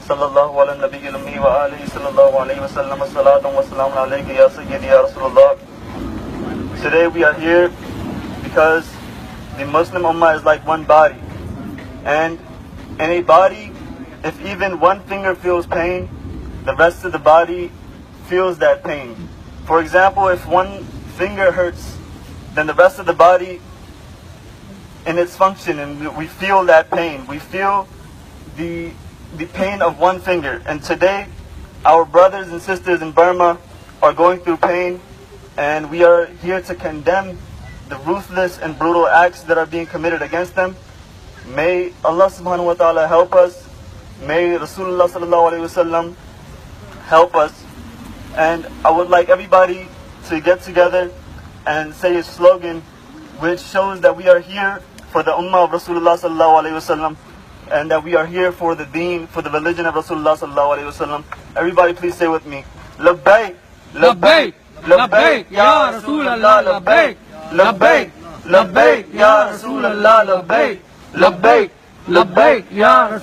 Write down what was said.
sallallahu ala nabiyil ummi wa alihi sallallahu alayhi wa sallam, as-salatu wa salamun alayka ya sayyidi ya Rasulullah. Today we are here because the Muslim Ummah is like one body, and in a body, if even one finger feels pain, the rest of the body feels that pain. For example, if one finger hurts, then the rest of the body in its function, and we feel that pain. We feel the pain of one finger. And today, our brothers and sisters in Burma are going through pain, and we are here to condemn the ruthless and brutal acts that are being committed against them. May Allah subhanahu wa ta'ala help us. May Rasulullah sallallahu alayhi wa sallam help us. And I would like everybody to get together and say a slogan which shows that we are here for the ummah of Rasulullah sallallahu alayhi wa sallam, and that we are here for the deen, for the religion of Rasulullah sallallahu alayhi wa sallam. Everybody please say with me, Labbaik, Labbaik, Labbaik, Ya Rasulullah, Labbaik, Labbaik, Labbaik, Ya Rasulullah, Labbaik, Labbaik, Labbaik, Ya Rasulullah.